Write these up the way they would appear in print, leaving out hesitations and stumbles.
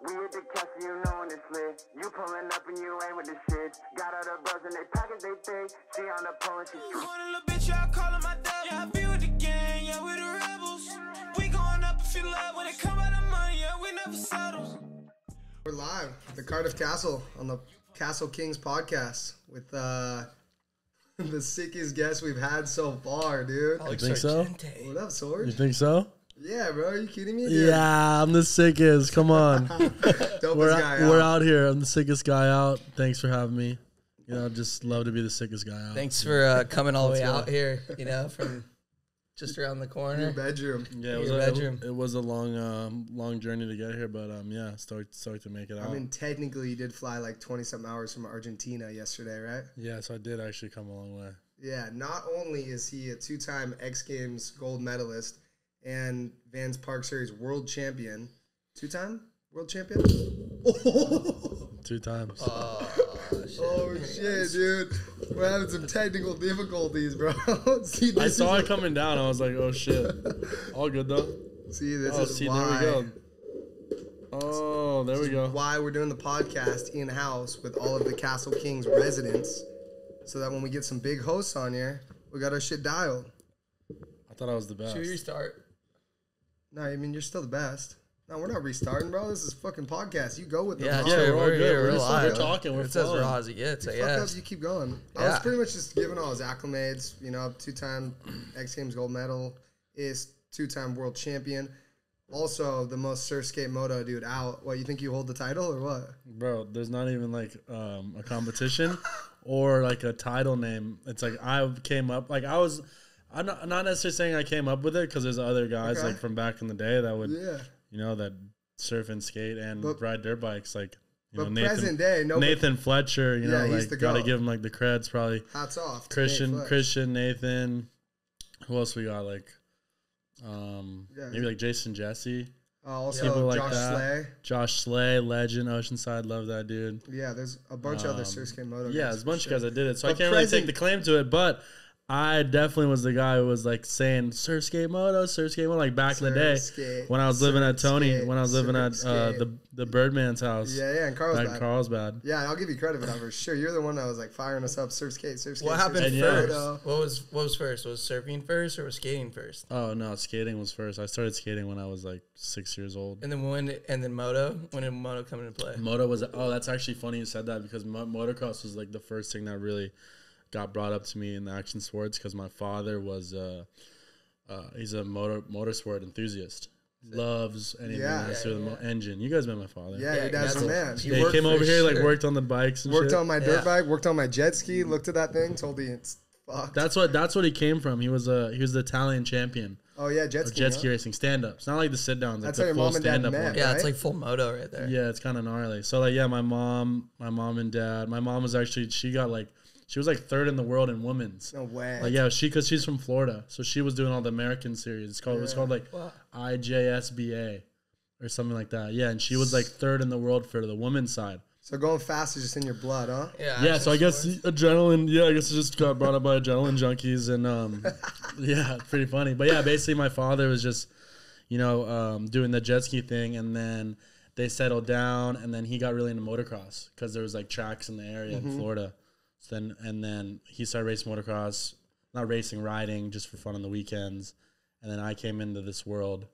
We hit the castle, you know when it's lit. You pulling up and you ain't with the shit. Got all the bros in they pockets, they thick. She on the pole and she's One little bitch, yeah, I call her my dad. Yeah, I be with the gang, yeah, we the rebels. We going up if you love. When it come out of money, yeah, we never settle. We're live at the Cardiff Castle on the Castle Kings podcast with the sickest guest we've had so far, dude. You think so? What up, Sorge? You think so? Yeah, bro. Are you kidding me? Dude? Yeah, I'm the sickest. Come on. We're out here. I'm the sickest guy out. Thanks for having me. You know, just love to be the sickest guy out. Thanks for coming all the way out here, you know, from just around the corner. Your bedroom. Yeah, it was a long journey to get here, but yeah, stoked to make it out. I mean, technically, you did fly like 20-something hours from Argentina yesterday, right? Yeah, so I did actually come a long way. Yeah, not only is he a two-time X-Games Gold Medalist and Vans Park Series world champion, two-time world champion? 2 times. Oh, shit, dude. We're having some technical difficulties, bro. See, I saw it coming down. I was like, oh, shit. All good, though. See, this is why. There we go. Oh, there we go. Why we're doing the podcast in-house with all of the Castle Kings residents, so that when we get some big hosts on here, we got our shit dialed. I thought I was the best. Should we restart? No, I mean, you're still the best. No, we're not restarting, bro. This is fucking podcast. You go with the Yeah, pod. Yeah, we're all good. We're We're live. talking. We're It says flowing. Rozzy. Yeah, it's a Fuck up, yes. you keep going. I Yeah. was pretty much just giving all his acclimates. You know, two-time X Games gold medal, is two-time world champion. Also, the most surf skate moto dude out. What, you think you hold the title or what? Bro, there's not even like a competition or like a title name. It's like I came up, like I'm not necessarily saying I came up with it because there's other guys Okay. like from back in the day that would, Yeah. you know, that surf and skate and ride dirt bikes. Like, you But know, present day, Nathan Fletcher, you know, Yeah, he's like the got to GOAT. give him like the creds probably. Hats off. to Christian, Nate Fletch. Nathan. Who else we got? Like, maybe like Jason Jesse. Also, People like Josh that. Slay. Josh Slay, legend, Oceanside, love that dude. Yeah, there's a bunch of other surf skate moto guys. Yeah, there's a bunch for of guys sure. that did it, so But I can't really present- take the claim to it, but I definitely was the guy who was like saying surf skate moto, like back in the day Surf skate, when I was living at surf Tony, skate, when I was living at surf skate. the Birdman's house. Yeah, and back in Carlsbad. Yeah, I'll give you credit for that for sure. You're the one that was like firing us up, surf skate. What happened skate. first? Yeah. What was first? Was surfing first or was skating first? Oh no, skating was first. I started skating when I was like 6 years old. And then moto? When did moto come into play? Moto was that's actually funny you said that because motocross was like the first thing that really got brought up to me in the action sports because my father was he's a motorsport enthusiast. Loves anything that's through the engine. You guys met my father. Yeah, your dad's the man. Yeah, he came over here, like worked on the bikes and Worked shit. on my dirt bike, worked on my jet ski, looked at that thing, told me it's fucked. That's what he came from. He was the Italian champion Oh yeah, jet of ski. jet ski racing stand ups. Not like the sit downs. That's like how the your full mom and dad stand up met. one. Yeah, it's right? like full moto right there. Yeah, it's kind of gnarly. So like, yeah, my mom and dad. My mom was actually she was like third in the world in women's. No way. Like yeah, because she's from Florida, so she was doing all the American series. It was called like IJSBA or something like that. Yeah, and she was like third in the world for the women's side. So going fast is just in your blood, huh? Yeah, so I guess adrenaline. Yeah, I guess it just got brought up by adrenaline junkies, and yeah, pretty funny. But yeah, basically my father was just, you know, doing the jet ski thing, and then they settled down, and then he got really into motocross because there was like tracks in the area in Florida. So then he started racing motocross, not racing, riding just for fun on the weekends, and then I came into this world.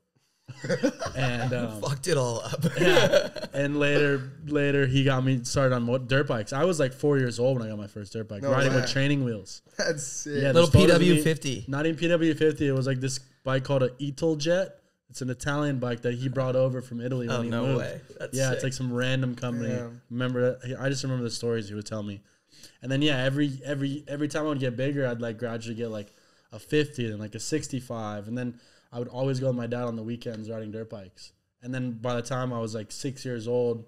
And Fucked it all up. yeah, and later he got me started on dirt bikes. I was like 4 years old when I got my first dirt bike, No riding way. with training wheels. That's sick. Yeah, Little there's photos of me- PW50. Not even PW50. It was like this bike called a Italia. It's an Italian bike that he brought over from Italy when Oh, he no moved. way. That's Yeah, sick. it's like some random company. Yeah. I just remember the stories he would tell me. And then yeah, every time I would get bigger, I'd like gradually get like a 50 and like a 65, and then I would always go with my dad on the weekends riding dirt bikes. And then by the time I was like 6 years old,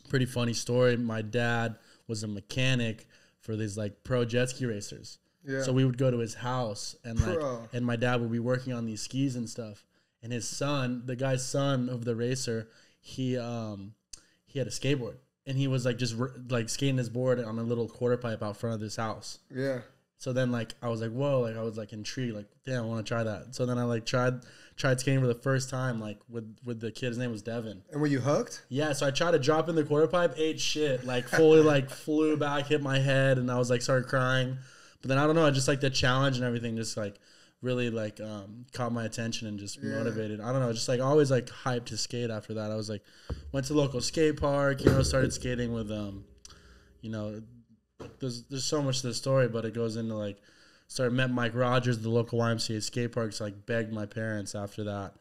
pretty funny story. My dad was a mechanic for these like pro jet ski racers. Yeah. So we would go to his house and like, Bro. and my dad would be working on these skis and stuff. And his son, the guy's son of the racer, he had a skateboard, and he was like just like skating his board on a little quarter pipe out front of this house. Yeah. So then like I was like, whoa, like I was like intrigued, like damn, I want to try that. So then I like tried skating for the first time, like with the kid. His name was Devin. And were you hooked? Yeah, so I tried to drop in the quarter pipe, ate shit, like fully like flew back, hit my head, and I was like started crying. But then I don't know, I just like the challenge and everything just like really like caught my attention and just motivated. I don't know, just like always like hyped to skate after that. I was like went to the local skate park, you know, started skating with you know, there's so much to the story, but it goes into like met Mike Rogers at the local YMCA skate park, so like begged my parents after that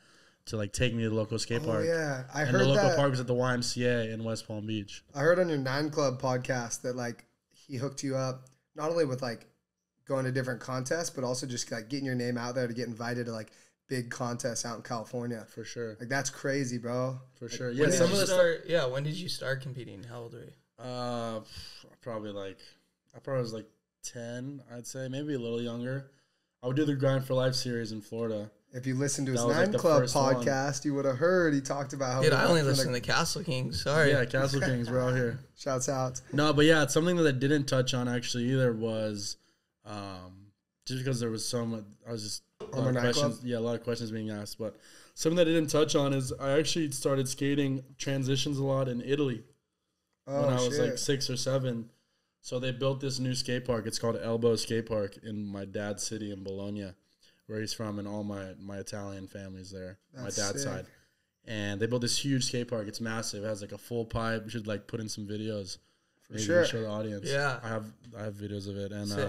to like take me to the local skate park. Yeah, I heard the local that. park was at the YMCA in West Palm Beach. I heard on your 9 Club podcast that like he hooked you up not only with like going to different contests, but also just like getting your name out there to get invited to like big contests out in California. For sure. Like that's crazy, bro. For like, sure. When Yeah, did some you of the start? Yeah, when did you start competing? How old were you? Probably like I probably was like 10, I'd say, maybe a little younger. I would do the Grind for Life series in Florida. If you listened to his That was, like, 9 the Club first one. podcast, you would have heard he talked about how. Dude, I only listen to Castle Kings. Sorry. Yeah, Castle Kings, we're out here. Shouts out. No, but yeah, it's something that I didn't touch on actually either was just because there was so much, I was just a lot of questions. Yeah, a lot of questions being asked. But something that I didn't touch on is I actually started skating transitions a lot in Italy when I was like 6 or 7. So they built this new skate park. It's called Elbow Skate Park in my dad's city in Bologna, where he's from, and all my Italian family's there, That's my dad's sick. side. And they built this huge skate park. It's massive. It has like a full pipe. We should like put in some videos. Maybe sure. show the audience. Yeah. I have videos of it. And Sick.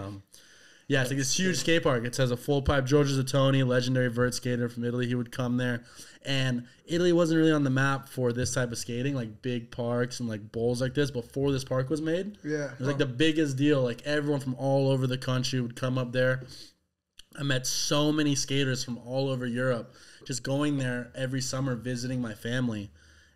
yeah, it's like this huge skate park. It has a full pipe. Giorgio Zattoni, legendary vert skater from Italy, he would come there. And Italy wasn't really on the map for this type of skating, like big parks and like bowls like this, before this park was made. Yeah. It was like the biggest deal. Like everyone from all over the country would come up there. I met so many skaters from all over Europe just going there every summer visiting my family.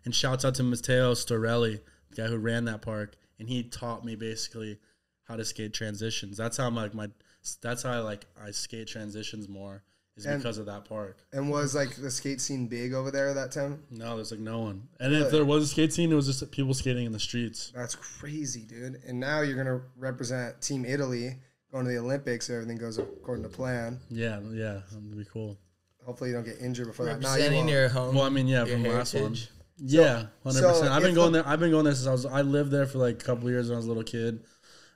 And shouts out to Matteo Storelli, the guy who ran that park. And he taught me basically how to skate transitions. That's how I skate transitions more, is because of that park. And was like the skate scene big over there at that time? No, there's like no one. And if there was a skate scene, it was just people skating in the streets. That's crazy, dude. And now you're gonna represent Team Italy, going to the Olympics. Everything goes according to plan. Yeah, that'd be cool. Hopefully you don't get injured before that. Representing your home. Well, I mean, yeah, your from the last one. heritage. Yeah, 100%. so I've been if going there. I've been going there since I lived there for like a couple of years when I was a little kid,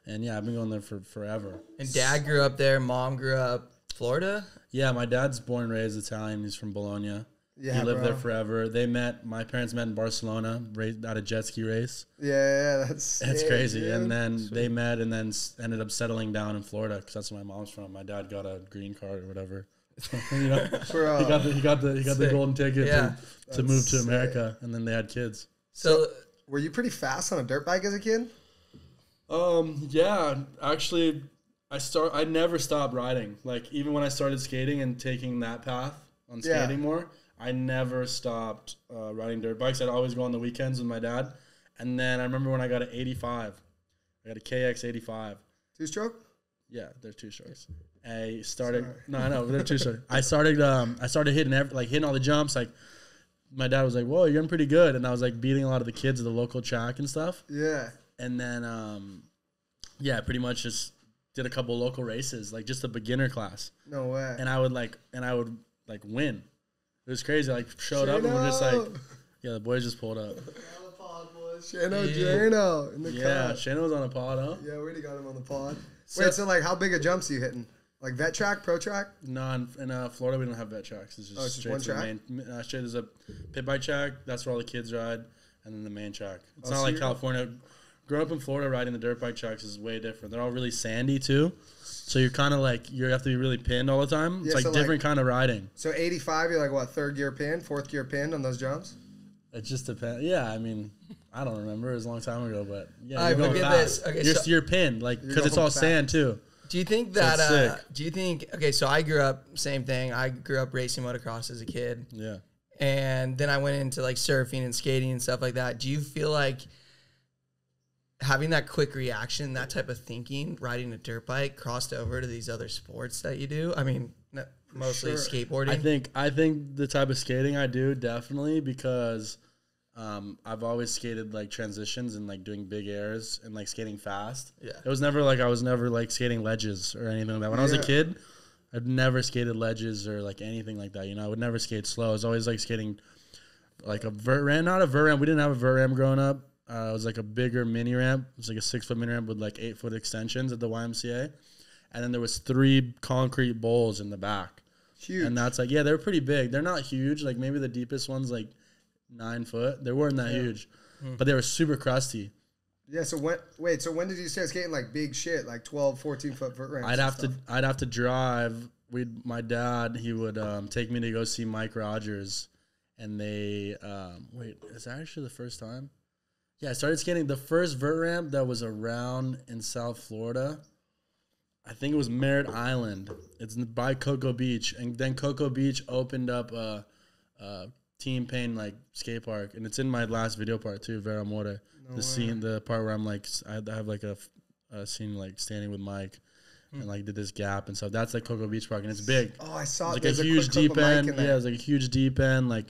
and yeah, I've been going there for forever. And dad grew up there. Mom grew up Florida. Yeah, my dad's born and raised Italian. He's from Bologna. Yeah, he lived bro. there forever. My parents met in Barcelona, at a jet ski race. Yeah, that's It's sick, crazy. dude. And then they met and then ended up settling down in Florida because that's where my mom's from. My dad got a green card or whatever. You know, he got the golden ticket to move to America, and then they had kids. So were you pretty fast on a dirt bike as a kid? Yeah, actually, I never stopped riding. Like even when I started skating and taking that path on skating more, I never stopped riding dirt bikes. I'd always go on the weekends with my dad. And then I remember when I got an 85, I got a KX 85. 2-stroke? Yeah, they're 2-strokes. I started. No, I know they're 2-strokes. I started hitting hitting all the jumps. Like my dad was like, "Whoa, you're getting pretty good," and I was like beating a lot of the kids at the local track and stuff. Yeah. And then, pretty much just did a couple local races, like just a beginner class. No way. And I would win. It was crazy. Like showed up and we're just like, yeah, the boys just pulled up. Shano in the Yeah, car. Shano was on a pod, huh? Yeah, we already got him on the pod. Wait, so like how big a jumps are you hitting? Like vet track, pro track? No, in Florida we don't have vet tracks. It's just, straight one to the track? main. Straight there's a pit bike track. That's where all the kids ride, and then the main track. It's Oh, not so like you're- California. Growing up in Florida, riding the dirt bike tracks is way different. They're all really sandy too, so you're kind of like you have to be really pinned all the time. It's Yeah, like so, different kind of riding. So 85, you're like what, third gear pin, fourth gear pin on those jumps? It just depends. Yeah, I mean, I don't remember. It was a long time ago, but yeah, All right, you're but going get fast. this. Okay, you're, so- you're pinned, like because it's going all sand fast. too. do you think So that? it's sick. Do you think? Okay, so I grew up same thing. I grew up racing motocross as a kid, Yeah. and then I went into like surfing and skating and stuff like that. Do you feel like having that quick reaction, that type of thinking, riding a dirt bike, crossed over to these other sports that you do? I mean, mostly sure. skateboarding. I think the type of skating I do definitely because I've always skated like transitions and like doing big airs and like skating fast. Yeah. It was never like I was never like skating ledges or anything like that. When I was a kid, I'd never skated ledges or like anything like that. You know, I would never skate slow. I was always like skating like a vert ramp, not a vert ramp. We didn't have a vert ramp growing up. It was like a bigger mini ramp. It was like a 6-foot mini ramp with like 8-foot extensions at the YMCA. And then there was 3 concrete bowls in the back. Huge. And that's like, yeah, they're pretty big. They're not huge. Like maybe the deepest one's like 9 foot. They weren't that huge, but they were super crusty. Yeah. So when did you start skating like big shit, like 12, 14 foot ramps? I'd have to drive. My dad, he would take me to go see Mike Rogers, and they is that actually the first time? Yeah, I started skating the first vert ramp that was around in South Florida. I think it was Merritt Island. It's by Cocoa Beach, and then Cocoa Beach opened up a Team Pain like skate park, and it's in my last video part too, Vera More. Scene, the part where I'm like, I have like a scene like standing with Mike, and like did this gap and stuff. That's like Cocoa Beach Park, and it's big. Oh, I saw it. Like a huge deep end. Yeah, it's like a huge deep end, like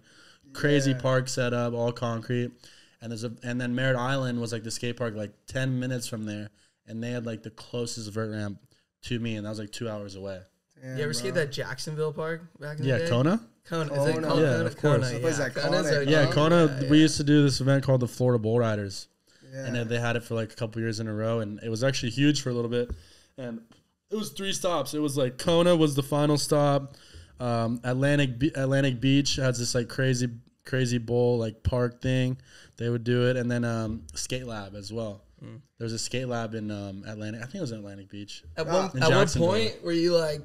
crazy park setup, all concrete. And then Merritt Island was like the skate park, like 10 minutes from there, and they had like the closest vert ramp to me, and that was like 2 hours away. Damn, You ever skate that Jacksonville Park back in the day? Kona? Kona. Is it Kona. called Yeah, Kona? of course. Kona, That place is iconic. Yeah, Kona. Yeah, We used to do this event called the Florida Bull Riders, Yeah. and they had it for like a couple years in a row, and it was actually huge for a little bit. And it was 3 stops. It was like Kona was the final stop. Atlantic Beach has this like crazy bowl like park thing. They would do it, and then Skate Lab as well. There was a skate lab in Atlantic. I think it was Atlantic Beach. At what point were you like,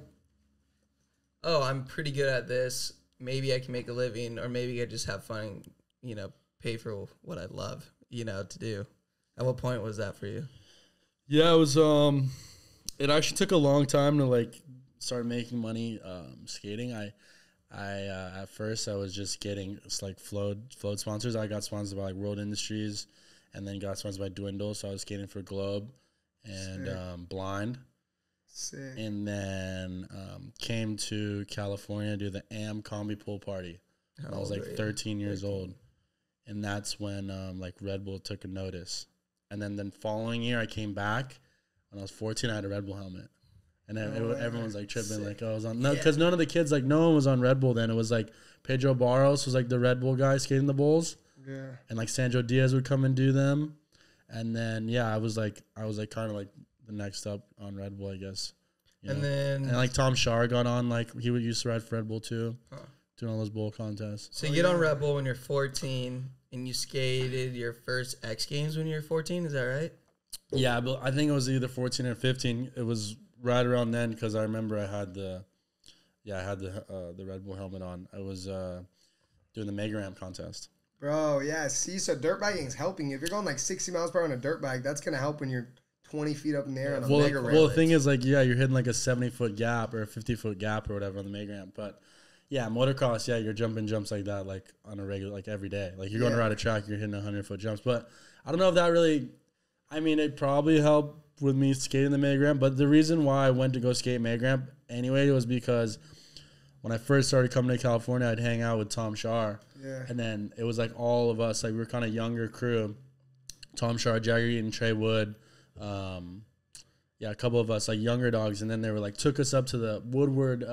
oh, I'm pretty good at this. Maybe I can make a living, or maybe I just have fun, you know, pay for what I love, you know, to do. At what point was that for you? Yeah, it was. It actually took a long time to like start making money skating. I at first I was just getting like float sponsors. I got sponsored by like World Industries, and then got sponsored by Dwindle. So I was skating for Globe and Blind. Sick. And then came to California to do the AM Combi Pool Party. And I was like 13 years old. And that's when like Red Bull took a notice. And then following year I came back. When I was 14, I had a Red Bull helmet. And everyone was like tripping, like, oh, I was on. No, because none of the kids, like, no one was on Red Bull then. It was like Pedro Barros was like the Red Bull guy skating the bulls. Yeah. And like Sandro Diaz would come and do them. And then, yeah, I was like kind of like the next up on Red Bull, I guess. You know? Then like Tom Shar got on, like he would used to ride for Red Bull too, doing all those bull contests. So you get on Red Bull when you're 14, and you skated your first X Games when you were 14. Is that right? Yeah, but I think it was either 14 or 15. It was right around then because I remember I had the Red Bull helmet on. I was doing the Mega Ramp contest. Bro, yeah. See, so dirt biking is helping you. If you're going like 60 miles per hour on a dirt bike, that's gonna help when you're 20 feet up in the air on a mega ramp. Well, the thing is, like, yeah, you're hitting like a 70-foot gap or a 50-foot gap or whatever on the Mega Ramp. But yeah, motocross, yeah, you're jumping jumps like that, like on a regular, like every day. Like you're going to ride a track, you're hitting 100-foot jumps. But I don't know if that really. I mean, it probably helped with me skating the Mega Ramp. But the reason why I went to go skate Mega Ramp anyway was because when I first started coming to California, I'd hang out with Tom Shar. Yeah. And then it was like all of us, like we were kind of younger crew. Tom Shar, Jagger Eaton, Trey Wood. A couple of us, like younger dogs. And then they were like, took us up to the Woodward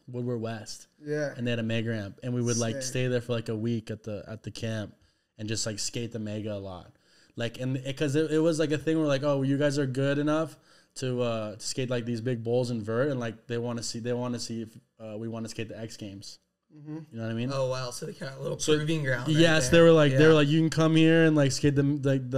West. Yeah. And they had a Mega Ramp. And we would like stay there for like a week at the camp and just like skate the Mega a lot. Like, and because it was like a thing where like, oh, you guys are good enough to skate like these big bowls and vert, and like they want to see if we want to skate the X Games. Mm-hmm. You know what I mean? Oh wow! So they kind of a little proving ground. Yes, they were like you can come here and like skate the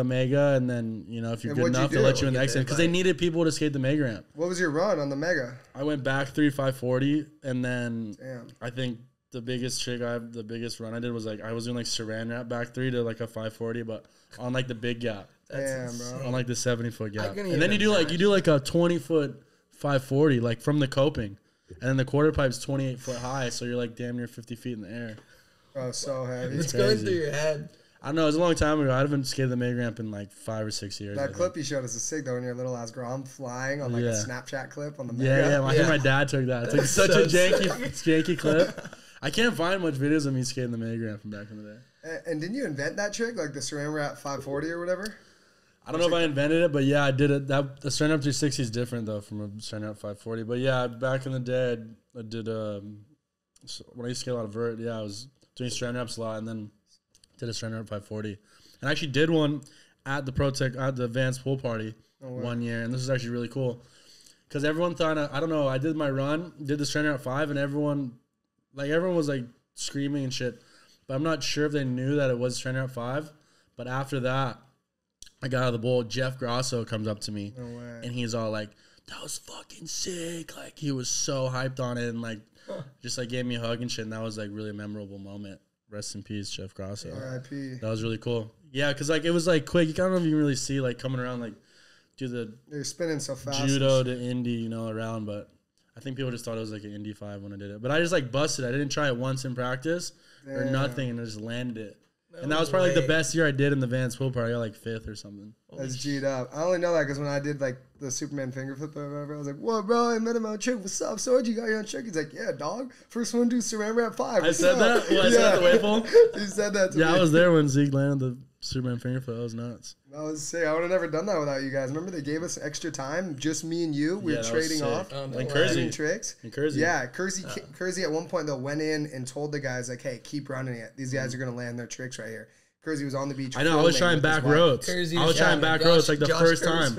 Mega, and then you know if you're good enough, they'll let you in the X Games because they needed people to skate the Mega Ramp. What was your run on the Mega? I went back 3.540, and then I think the biggest run I did was like I was doing like Saran wrap back 3 to like a 540, but on like the big gap. Damn, bro. On like the 70-foot gap. And then you do like a 20-foot 540 like from the coping. And then the quarter pipe's 28 foot high, so you're like damn near 50 feet in the air. Oh, so heavy. It's going through your head. I don't know. It was a long time ago. I haven't skated the Meg ramp in like 5 or 6 years. That clip you showed us is sick though when you're a little ass girl. I'm flying on like a Snapchat clip on the Yeah, I think my dad took that. It's like such a janky clip. I can't find much videos of me skating the Meg ramp from back in the day. And didn't you invent that trick, like the Saran Wrap 540 or whatever? I don't know if I invented it, but yeah, I did it. The Saran Wrap 360 is different though from a Saran Wrap 540. But yeah, back in the day, I did when I used to skate a lot of vert. Yeah, I was doing Saran Wraps a lot, and then did a Saran Wrap 540. And I actually did one at the at the Advanced Pool Party one year, and this is actually really cool because everyone thought I don't know. I did my run, did the Saran Wrap 5, and everyone was like screaming and shit. But I'm not sure if they knew that it was Saran Wrap 5. But after that, I got out of the bowl. Jeff Grosso comes up to me, and he's all like, "That was fucking sick!" Like he was so hyped on it, and like just like gave me a hug and shit. And that was like really a memorable moment. Rest in peace, Jeff Grosso. R.I.P. That was really cool. Yeah, because like it was like quick. You kind of even really see like coming around like do You're spinning so fast. judo to Indy, around. But I think people just thought it was like an Indy 5 when I did it. But I just like busted. I didn't try it once in practice or nothing, and I just landed it. And that was probably like the best year I did in the Vans Pool Party. I got like 5th or something. That's G'd up. I only know that because when I did like the Superman finger flip or whatever, I was like, "What, bro? I met him on trick. What's up, Sorge? You got your own trick?" He's like, "Yeah, dog. First one to do Saran Wrap 5." I said that? Well, I said the wave pool? You said that to me. Yeah, I was there when Zeke landed the Superman finger flip. That was nuts. That was sick. I would have never done that without you guys. Remember they gave us extra time, just me and you. We were trading off. And Kersey. Tricks. And Kersey. Yeah, Kersey at one point though went in and told the guys like, "Hey, keep running it. These guys are gonna land their tricks right here." Kersey was on the beach. I know. I was trying back roads. I was trying back roads like the first time.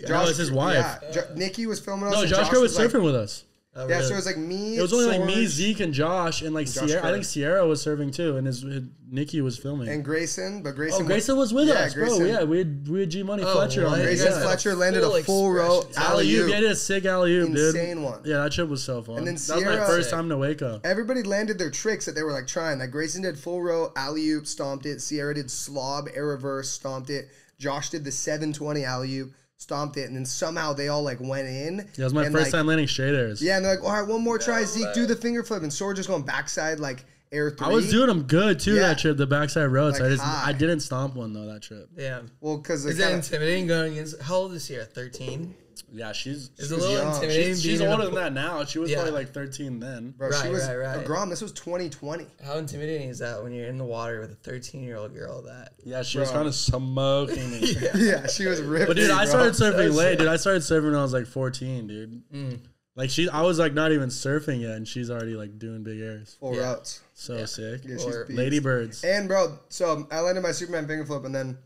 Josh was his wife. Yeah, Nikki was filming us. No, Josh was surfing with us. Oh, yeah, really? so it was like me. It was only like me, Sorge, Zeke, and Josh, and like Sierra. I think Sierra was serving too, and his Nikki was filming. and Grayson, but Grayson. Grayson was with us, Grayson, bro. Yeah, we had G Money Fletcher on there. Grayson Yeah. Fletcher landed a full row Alley-oop. Yeah, he did a sick alley-oop, dude. Insane one. Yeah, that trip was so fun. And then that was my Sierra- first time to Waco. Everybody landed their tricks that they were like trying. Like Grayson did full row, alley-oop, stomped it. Sierra did slob, air reverse, stomped it. Josh did the 720 alley-oop, stomped it, and then somehow they all like went in. Yeah, it was my first time landing straight airs. Yeah, and they're like, all right, one more try, Zeke, do the finger flip, and Sorge just going backside like air 3. I was doing them good too that trip, the backside roads. Like I didn't stomp one though that trip. Yeah. Well, because Is it intimidating going against? How old is Sierra? 13. Yeah, she's It's a little intimidating. she's being in older a than pool. that now. She was probably like 13 then. Bro, she was right. Grom. This was 2020. How intimidating is that when you're in the water with a 13-year-old girl? That Yeah, she was kind of smoking me. Yeah, she was ripped. But dude, I started surfing late. Dude, I started surfing when I was like 14, dude. Like I was like not even surfing yet, and she's already like doing big airs. Full routes. So sick. Yeah, she's beast. Ladybirds. And bro, so I landed my Superman finger flip, and then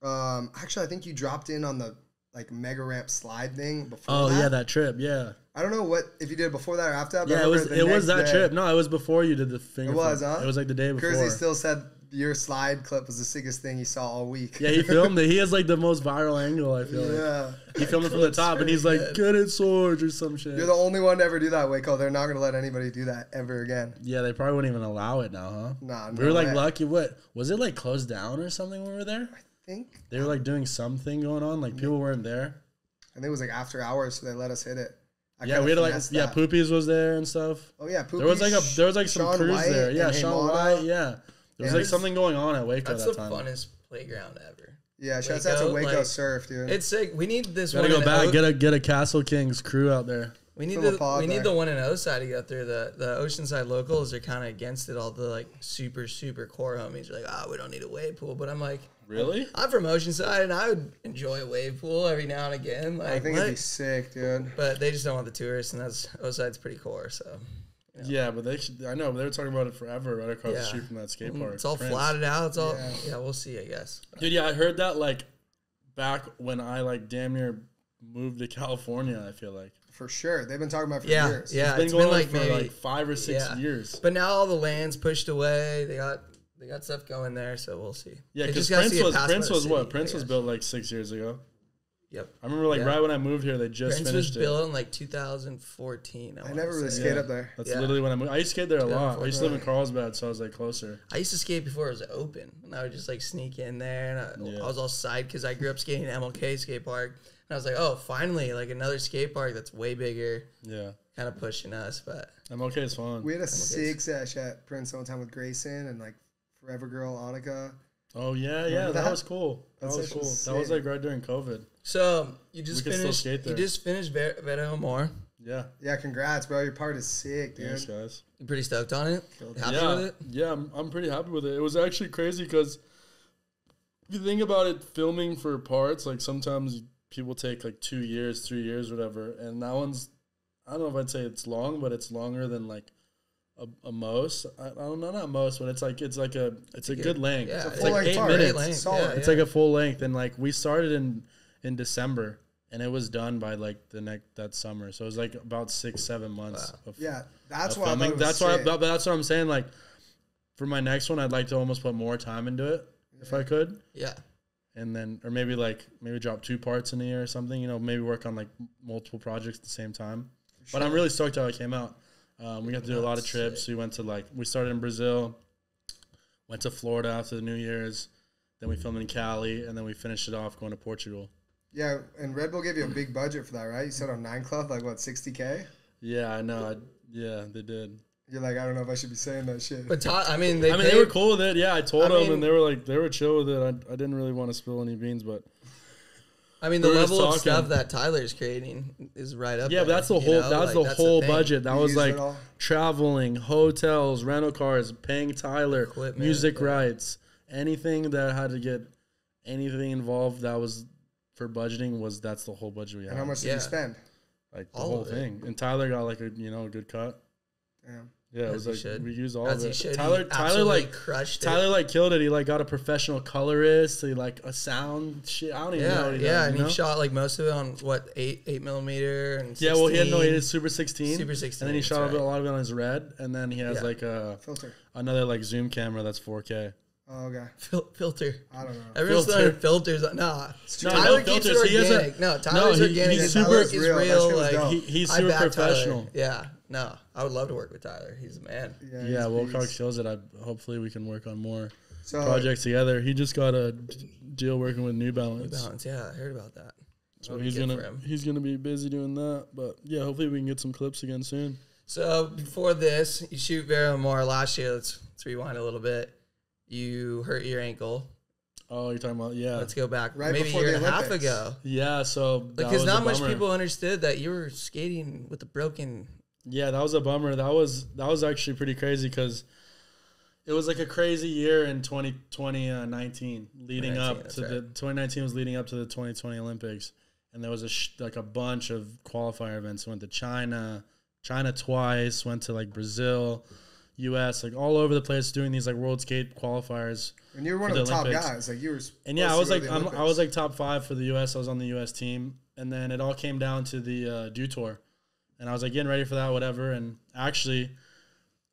actually I think you dropped in on the like mega ramp slide thing before. Oh that. yeah, that trip. Yeah. I don't know if you did it before that or after that. But Yeah, it was that trip. No, it was before you did the finger. It was, flip. huh? It was like the day before. Kersey still said your slide clip was the sickest thing he saw all week. Yeah, he filmed it. He has like the most viral angle, I feel like. Yeah. He filmed it from the top, and he's like, "Get it, Sorge," or some shit. You're the only one to ever do that, Waco. They're not going to let anybody do that ever again. Yeah, they probably wouldn't even allow it now, huh? Nah, We were like way. lucky. What was it like closed down or something when we were there? I think They were like doing something going on. Like people weren't there. it was like after hours, so they let us hit it. Yeah, we had to like Poopies was there and stuff. Oh yeah, Poopy. There was like some Sean crews White there. Yeah, and Sean Haymana. White. Yeah, there was like something going on at Waco that's that the time. funnest playground ever. Yeah, shouts out to Waco like, Surf, dude. It's sick. We need this Gotta one. go back. Get a Castle Kings crew out there. We need From a pod there. the one in Oside to go through. The Oceanside locals are kind of against it. All the like super core homies are like, we don't need a wave pool. But I'm like, Really? I'm from Oceanside, and I would enjoy a wave pool every now and again. Like, I think it'd be sick, dude. but they just don't want the tourists, and that's Oside's pretty core. So Yeah, but I know, but they were talking about it forever right across the street from that skate park. it's all Prince. flatted out. It's all we'll see, I guess. Dude, yeah, I heard that like back when I like damn near moved to California. I feel like For sure. They've been talking about it for Yeah, years. yeah. it's been going on like for maybe like 5 or 6 years. But now all the land's pushed away. They got stuff going there, so we'll see. Yeah, They because just gotta see it passed by Prince the was city, what? I Prince was guess. built like 6 years ago. Yep. I remember like Yeah. right when I moved here, they just Prince was finished it. built in like 2014. I never really skated up there. That's Yeah. literally when I moved. I used to skate there a lot. I used to live in Right. Carlsbad, so I was like closer. I used to skate before it was open, and I would just like sneak in there, and Yeah. I was all psyched because I grew up skating at MLK skate park, and I was like, oh, finally, like another skate park that's way bigger, Yeah, kind of pushing us. But MLK is fun. We had a sick sesh at Prince one time with Grayson and like Forever Girl Annika. Oh yeah, Remember that that? was cool. That That's was actually cool. sick. That was like right during COVID. So you just We could still finished. skate You there. just finished Vero More. Yeah. Yeah, congrats, bro. Your part is sick, dude. Thanks, guys. You pretty stoked on it? Happy yeah, with it? yeah, I'm pretty happy with it. It was actually crazy because if you think about it, filming for parts, like sometimes people take like 2 years, 3 years, whatever, and that one's, I don't know if I'd say it's long, but it's longer than like a most. I don't know, not most, but it's a good length. Yeah, It's full like length 8 part. minutes. Length, Solid. yeah, It's yeah. like a full length, and like we started in December, and it was done by like that summer. So it was like about 6-7 months. Wow. Of, Yeah, that's of why I thought filming. it was That's why. sick. But that's what I'm saying. Like for my next one, I'd like to almost put more time into it if I could, Yeah. and then or maybe drop 2 parts in a year or something. You know, maybe work on like multiple projects at the same time. But I'm really stoked how it came out. We got to do a lot of trips. We went to we started in Brazil, went to Florida after the New Year's, then we filmed in Cali, and then we finished it off going to Portugal. Yeah, and Red Bull gave you a big budget for that, right? You said on 9 Club, like what, 60K? Yeah, I know. Yeah, they did. You're like, I don't know if I should be saying that shit. But they They were cool with it. Yeah, I told I them, mean- and they were chill with it. I didn't really want to spill any beans, but the we were just level of talking. stuff that Tyler's creating is right up yeah, there. but that's the you whole know? that's Like, the whole thing. budget. That You was used like it all? traveling, hotels, rental cars, paying Tyler, Equipment, music yeah. rights, anything that had to get anything involved. That was for budgeting. That's the whole budget we had. And how much did Yeah. you spend? Like the All whole of it. thing. And Tyler got like a good cut. Damn. Yeah, it As was he like should. we used all As of he it. should. Tyler He Tyler absolutely like crushed it. Tyler like killed it. He like got a professional colorist. He like a sound shit. I don't even know Yeah, what he yeah, does, and you he know? shot like most of it on what 8 millimeter and 16. Yeah, well, he did Super 16. Super 16, And then he that's shot right. a lot of it on his red. And then he has Yeah. like Filter. another like zoom camera that's 4K. Oh, okay. filter. I don't know. Everyone's Filter. throwing filters. Nah, No, Tyler no keeps filters. it He has a- organic. No, Tyler's he- organic. he's and super- Tyler It's is real. That real. shit was Like dope. He's I super back Tyler. professional. Yeah, no, I would love to work with Tyler. He's a man. Yeah, Yeah, he's Wilcox beast. kills it. Hopefully we can work on more So, projects together. He just got a deal working with New New Balance. Balance. Yeah, I heard about that. So That'd be he's good gonna for him. he's gonna be busy doing that. But yeah, hopefully we can get some clips again soon. So before this, you shoot Vero More last year. Let's rewind a little bit. You hurt your ankle. Oh, you're talking about Let's go back Right maybe a before year the and a half Olympics. ago. yeah. So that Because was a not much bummer. people understood that you were skating with a broken. Yeah, that was a bummer. That was actually pretty crazy because it was like a crazy year in 2019 leading 2019, up that's to the right. 2019 was leading up to the 2020 Olympics, and there was a bunch of qualifier events. Went to China twice, went to like Brazil, US, like all over the place doing these like world skate qualifiers. and you were one for of the top Olympics. guys. Like, you were. And yeah, I supposed was to like go to the I was Olympics. like top 5 for the US. I was on the US team, and then it all came down to the Dew Tour, and I was like getting ready for that, whatever. And actually,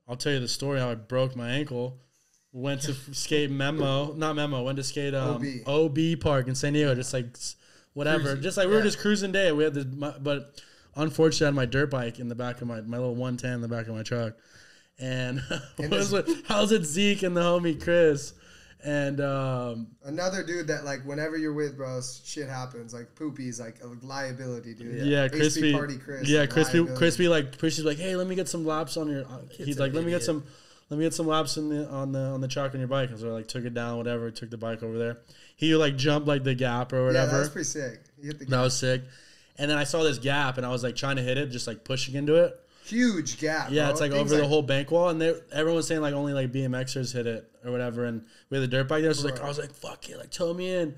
I'll tell you the story how I broke my ankle. Went to skate went to skate OB Park in San Diego, just like whatever, Cruising. just like we were just cruising day. We had but unfortunately I had my dirt bike in the back of my little 110 in the back of my truck, and I was with Zeke and the homie Chris, and Another dude that, like, whenever you're with, bro, shit happens. Like, Poopy's like a liability, dude. yeah, HP Crispy, Party Chris. yeah, like, liability. Crispy like pushes like, hey, let me get some laps on your. He's like, let me get some laps on the track on your bike. And so I like took it down, whatever. Took the bike over there. He like jumped like the gap or Yeah, whatever. that was pretty sick. You hit the That was sick. And then I saw this gap, and I was like trying to hit it, just like pushing into it. huge gap. Yeah, bro. it's like Things over the whole bank wall, and everyone was saying like only like BMXers hit it or whatever. And we had the dirt bike there, so I was like, fuck it, like toe me in.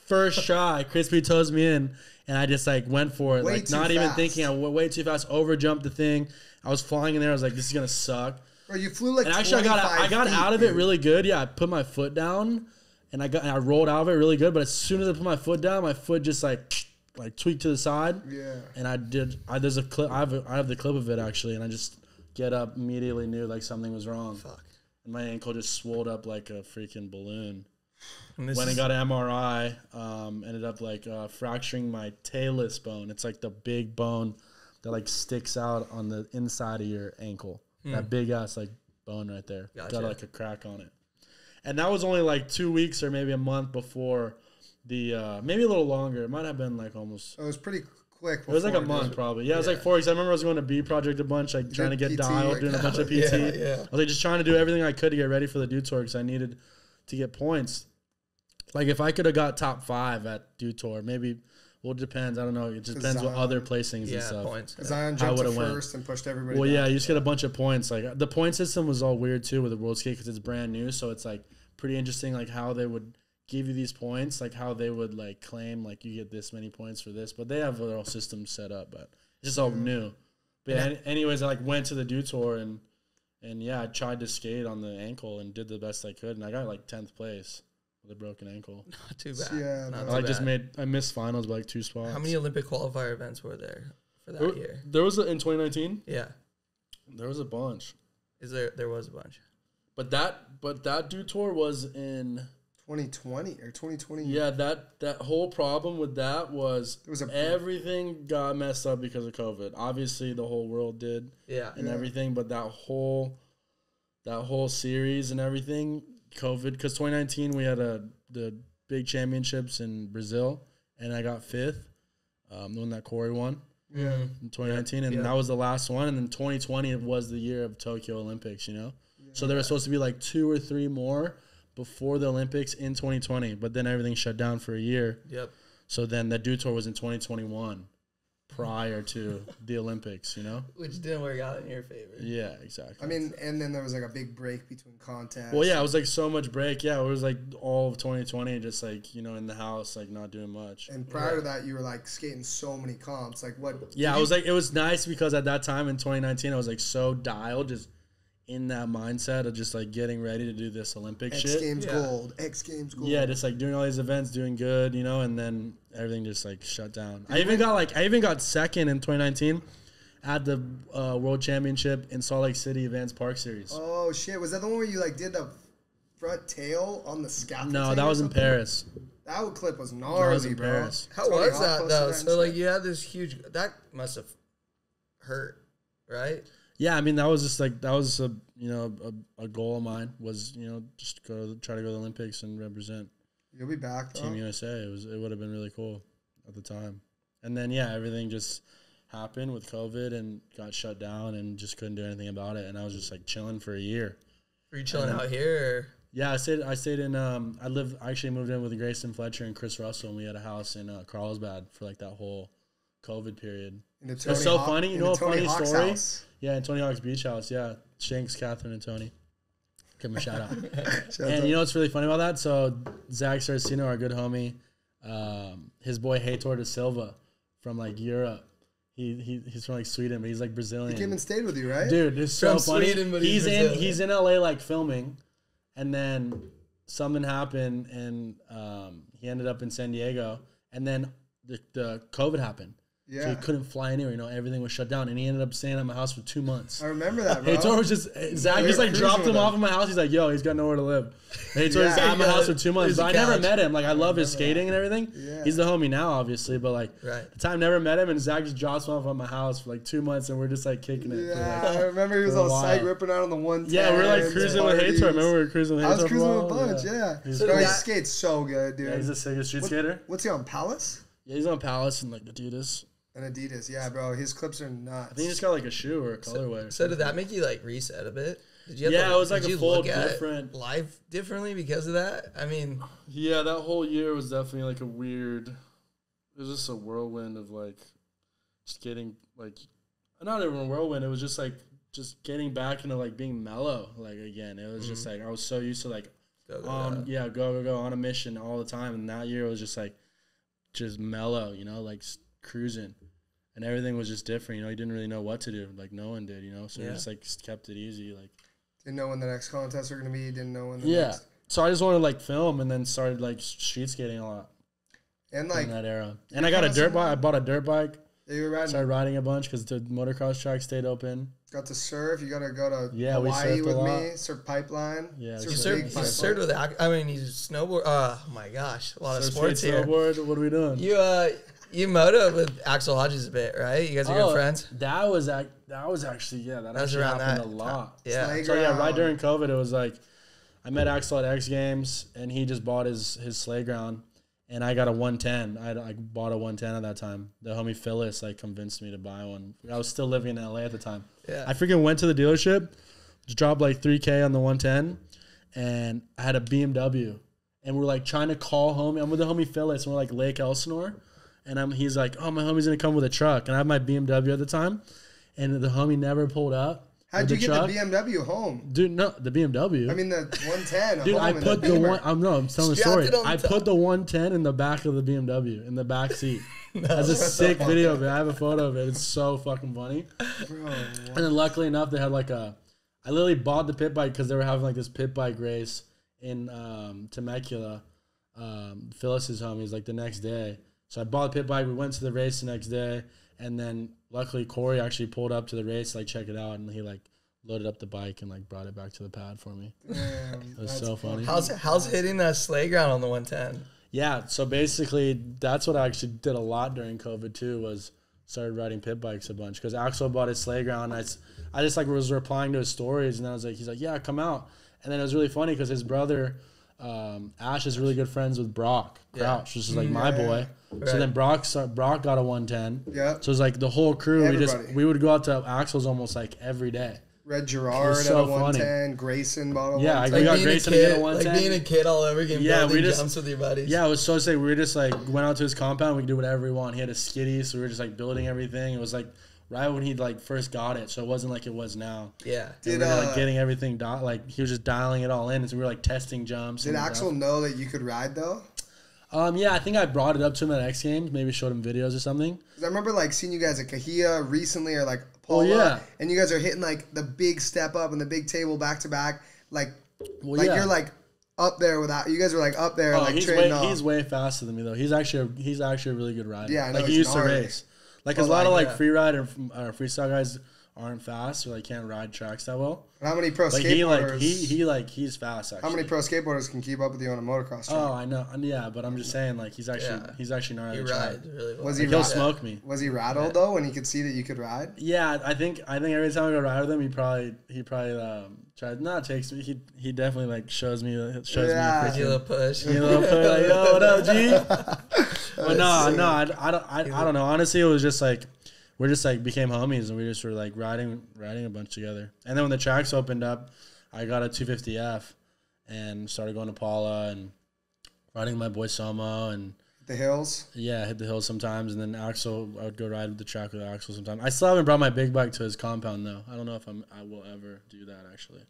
First try, Crispy toes me in, and I just like went for it, Way like too not even fast. thinking. I went way too fast, over jumped the thing. I was flying in there. I was like, this is gonna suck. Bro, you flew like. And actually, I got out of it really good. Yeah, I put my foot down, and I rolled out of it really good. But as soon as I put my foot down, my foot just like tweaked to the side. Yeah. And there's a clip. I have the clip of it actually, and I just get up immediately, knew like something was wrong. Fuck. And my ankle just swelled up like a freaking balloon. And this When I is- got an MRI, ended up like fracturing my talus bone. It's like the big bone that like sticks out on the inside of your ankle. That big ass like bone right there. Gotcha. Got like a crack on it. And that was only like 2 weeks or maybe a month before the maybe a little longer. It might have been like almost. It was pretty quick. It was like a before, month dude. probably. Yeah, it was like 4 weeks. I remember I was going to B Project a bunch, like trying to get PT, dialed, like doing a that. bunch of PT. Yeah, yeah. I was like just trying to do everything I could to get ready for the Dew Tour because I needed to get points. Like if I could have got top 5 at Dew Tour, maybe. Well, it depends. I don't know. It just depends what other placings and stuff. Points. Zion jumped to first and pushed everybody. Well, down. yeah, you just get a bunch of points. Like the point system was all weird too with the World Skate because it's brand new, so it's like pretty interesting, like how they would give you these points, like how they would like claim like you get this many points for this, but they have their whole system set up, but it's just all new. But yeah, anyways, I like went to the Dew Tour and yeah, I tried to skate on the ankle and did the best I could, and I got like 10th place. With a broken ankle. Not too bad. Yeah, Not bro. too bad. I missed finals by like 2 spots. How many Olympic qualifier events were there for that year? There was in 2019. Yeah. There was a bunch. There was a bunch. But that Dew Tour was in 2020 or 2020. Yeah, that whole problem with that was It everything got messed up because of COVID. Obviously, the whole world did. Yeah. And everything, but that whole series and everything, COVID, because 2019 we had the big championships in Brazil, and I got 5th, the one that Corey won. Yeah. In 2019, and that was the last one. And then 2020 was the year of Tokyo Olympics, you know? Yeah. So there was supposed to be like 2 or 3 more before the Olympics in 2020, but then everything shut down for a year. Yep. So then the Dew Tour was in 2021 prior to the Olympics, you know? Which didn't work out in your favor. Yeah, exactly. I mean, and then there was like a big break between contests. Well, yeah, it was like so much break. Yeah, it was like all of 2020 just like, you know, in the house, like not doing much. And prior to that, you were like skating so many comps. Like what? Yeah, I was like, it was nice because at that time in 2019, I was like so dialed, just in that mindset of just like getting ready to do this Olympic shit. X-Games Gold. X-Games Gold. Yeah, just like doing all these events, doing good, you know, and then everything just like shut down. I even got second in 2019 at the World Championship in Salt Lake City Advanced Park Series. Oh shit! Was that the one where you like did the front tail on the scaffold? No, that was in Paris. That clip was gnarly, bro. Paris. How was that though? So like you had this huge. That must have hurt, right? Yeah, I mean that was a goal of mine was, you know, just try to go to the Olympics and represent. You'll be back though. Team USA. It would have been really cool at the time. And then yeah, everything just happened with COVID and got shut down and just couldn't do anything about it. And I was just like chilling for a year. Were you chilling out here? Or? Yeah, I stayed in I actually moved in with Grayson Fletcher and Chris Russell, and we had a house in Carlsbad for like that whole COVID period. It's so funny. You know a funny story? House. Yeah, in Tony Hawk's beach house. Yeah, Shanks, Catherine, and Tony. Give him a shout out. And you know what's really funny about that? So Zach Saracino, our good homie, his boy Heitor da Silva from like Europe. He's from like Sweden, but he's like Brazilian. He came and stayed with you, right? Dude, it's so funny. Sweden, but he's in LA like filming, and then something happened, and he ended up in San Diego, and then the COVID happened. Yeah. So he couldn't fly anywhere, you know, everything was shut down, and he ended up staying at my house for 2 months. I remember that, bro. Heitor was Zach just like dropped him off at my house. He's like, yo, he's got nowhere to live. Heitor was at my house for 2 months. But I never met him. Like, I love his skating and everything. Yeah. He's the homie now, obviously, but like, right. the time never met him, and Zach just drops him off at my house for like 2 months, and we're just like kicking it. Yeah, for, like, I remember he was all psych ripping out on the 110. Yeah, we were like cruising with Heitor. I remember we were cruising with Heitor. I was cruising with a bunch, yeah. He skates so good, dude. Yeah, he's the sickest street skater. What's he on, Palace? Yeah, he's on Palace and like Adidas. And Adidas, yeah, bro. His clips are nuts. I think he just got like a shoe or a colorway. So did that make you like reset a bit? Did you it was like a full different life differently because of that. I mean, yeah, that whole year was definitely like a weird. It was just a whirlwind of like, just getting like, not even a whirlwind. It was just like getting back into like being mellow like again. It was just like I was so used to like, go on a mission all the time, and that year it was just like, just mellow, you know, like cruising. And everything was just different, you know. You didn't really know what to do, like no one did, you know. So you just like kept it easy, like. Didn't know when the next contests were gonna be. Didn't know when. Next. So I just wanted to like film, and then started like street skating a lot. And like in that era, and I got a dirt bike. I bought a dirt bike. Yeah, you were riding. Started riding a bunch because the motocross track stayed open. Got to surf. You got to go to Hawaii with me. Surf pipeline. Yeah, you surfed with. I mean, you snowboard. Oh my gosh, a lot of sports here. Snowboard. What are we doing? You motoed with Axel Hodges a bit, right? You guys are good friends. That was actually that actually happened a lot. Yeah. So yeah, right during COVID, it was like I met Axel at X Games, and he just bought his sleigh ground, and I got a 110. I bought a 110 at that time. The homie Phyllis like convinced me to buy one. I was still living in LA at the time. Yeah. I freaking went to the dealership, just dropped like $3,000 on the 110, and I had a BMW. and we're like trying to call homie. I'm with the homie Phyllis, and we're like Lake Elsinore, and he's like, oh, my homie's gonna come with a truck, and I have my BMW at the time, and the homie never pulled up. How'd you get the BMW home? Dude, no, the BMW. I mean, the 110. Dude, I put the one. I'm telling the story. I top. put the 110 in the back of the BMW, in the back seat. That's a sick video of it. I have a photo of it. It's so fucking funny. Bro, And then luckily enough, they had like I literally bought the pit bike because they were having like this pit bike race in Temecula. Phyllis's homies like the next day. So I bought the pit bike. We went to the race the next day, and then luckily Corey actually pulled up to the race to like check it out, and he like loaded up the bike and like brought it back to the pad for me. damn, It was so funny. How's hitting that sleigh ground on the 110? Yeah, so basically that's what I actually did a lot during COVID too, was started riding pit bikes a bunch because Axel bought his sleigh ground. I just like was replying to his stories, and I was like, he's like, yeah, come out. And then it was really funny because his brother Ash is really good friends with Brock Crouch, which is like my boy. Right. So then Brock got a 110. Yeah. So it was like the whole crew. Everybody. We would go out to Axel's almost like every day. Red Gerard so at a 110. Grayson bought a Yeah, 110. we got being a Grayson to get a kid, 110. like being a kid all over again, Yeah, building we just- jumps with your buddies. Yeah, it was so sick. We were just like went out to his compound. We could do whatever we want. He had a skiddy, so we were just like building everything. It was like right when he like first got it, so it wasn't like it was now. Yeah. And Did, we were like getting everything like he was just dialing it all in. So we were like testing jumps. Did and Axel stuff. know that you could ride though? Yeah, I think I brought it up to him at X Games. Maybe showed him videos or something. 'Cause I remember like seeing you guys at Kahia recently, or like Paula, yeah. and you guys are hitting like the big step up and the big table back to back, like Yeah. you're like up there without you guys are like up there Oh, like he's trading way off. he's way faster than me though. He's actually a really good rider. Yeah, I know, like he he's used gnarly. to race. Like But a lot of like, like free ride or freestyle guys aren't fast or like can't ride tracks that well. How many pro But skateboarders? he's fast actually. how many pro skateboarders can keep up with you on a motocross track? Oh, I know. Yeah, but I'm just saying like he's actually gnarly. He to try. rides really well. Was he Like, he'll ra- smoke me. Was he rattled though when he could see that you could ride? Yeah, I think every time I go ride with him, he probably tries. Not takes me. He definitely like shows me. Yeah. Me. Give you a little push. You know, like, yo, what up, G? But no, I don't know. Honestly, it was just like we're just like became homies, and we just were like riding a bunch together. And then when the tracks opened up, I got a 250F and started going to Paula and riding with my boy Somo and. The hills. Yeah, hit the hills sometimes, and then Axel, I would go ride with the track with Axel sometimes. I still haven't brought my big bike to his compound though. I don't know if I will ever do that actually.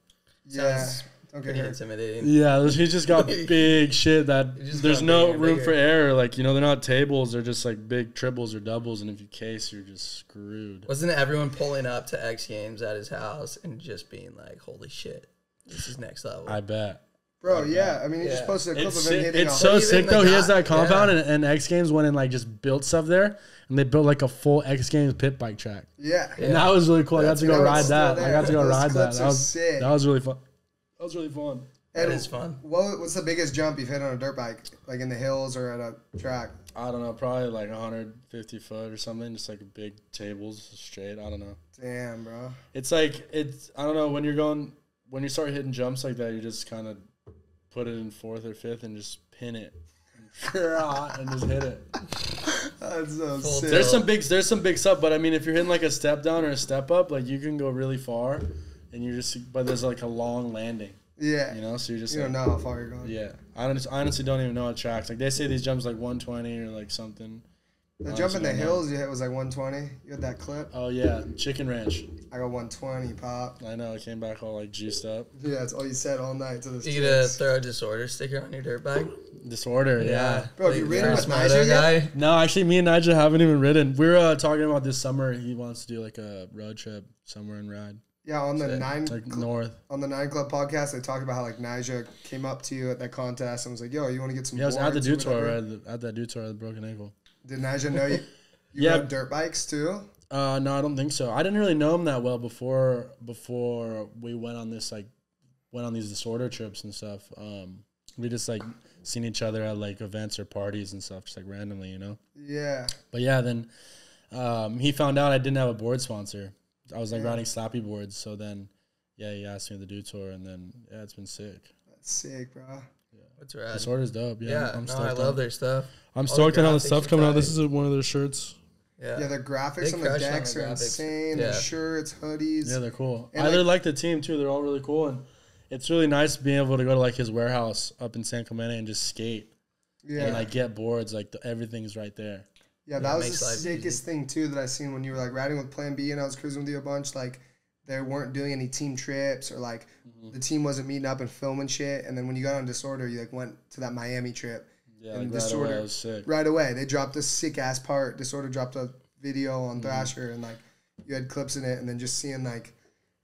Yeah. Sounds Okay. pretty intimidating. Yeah, he's just got big shit that just there's got no bigger and room bigger. for error. Like, you know, they're not tables, they're just like big triples or doubles, and if you case, you're just screwed. Wasn't everyone pulling up to X Games at his house and just being like, holy shit, this is next level? I bet. Bro, yeah. I mean, he just Yeah. posted a clip It's of him sick. hitting It's a so Even sick the though. He guy- has that compound, yeah. and X Games went and like just built stuff there, and they built like a full X Games pit bike track. Yeah. And that was really cool. I got to go That was ride still that. there. I got to go Those ride that. clips That are was sick. that was really fun. That was really fun. That And is fun. What's the biggest jump you've hit on a dirt bike, like in the hills or at a track? I don't know, probably like 150 foot or something, just like big tables straight. I don't know. Damn, bro. It's like I don't know, when you start hitting jumps like that, you just kind of put it in fourth or fifth and just pin it and just hit it. That's so Full sick. There's some big stuff, but I mean, if you're hitting like a step down or a step up, like you can go really far, and but there's like a long landing, Yeah. you know, so you're just You like, don't know how far you're going. yeah. I honestly don't even know what tracks. Like they say these jumps like 120 or like something. The jump in the Honestly, I don't know. hills you hit was like 120. You had that clip. Oh yeah, Chicken Ranch. I got 120, pop. I know, I came back all like juiced up. Yeah, that's all you said all night to this. You get to throw a disorder sticker on your dirt bike? Disorder, yeah. Bro, have you Like, ridden with Moto Nigel yet? guy? No, actually, me and Nigel haven't even ridden. We were talking about this summer. He wants to do like a road trip somewhere and ride, Yeah, on the Sick. nine like north. on the 9 Club podcast, they talked about how like Nija came up to you at that contest and was like, "Yo, you want to get some?" Yeah, I was at the boards or Dew Tour. whatever?" At that Dew Tour, I had a broken ankle. Did Nija know you? You Yeah. rode dirt bikes too? No, I don't think so. I didn't really know him that well before we went on these disorder trips and stuff. We just like seen each other at like events or parties and stuff, just like randomly, you know. Yeah. But yeah, then he found out I didn't have a board sponsor. I was like riding slappy boards, so then yeah, he asked me to the Dew Tour, and then yeah, it's been sick. That's sick, bro. What's rad? Disorder's dope. Yeah, Yeah, I'm no, stoked I on love it. their stuff. I'm All stoked the on how the graphics stuff are coming out. tight. This is one of their shirts. Yeah. Yeah, their graphics Big on the crush on decks the are graphics. insane. Yeah. Their shirts, hoodies. Yeah, they're cool. And I really like the team too. They're all really cool, and it's really nice being able to go to like his warehouse up in San Clemente and just skate and like get boards. Like everything's right there. Yeah, that was the sickest thing too that I seen when you were like riding with Plan B and I was cruising with you a bunch. Like they weren't doing any team trips or like the team wasn't meeting up and filming shit. And then when you got on Disorder, you like went to that Miami trip. Yeah, and like right away, it was sick. Right away, they dropped a sick ass part. Disorder dropped a video on Thrasher and like you had clips in it, and then just seeing like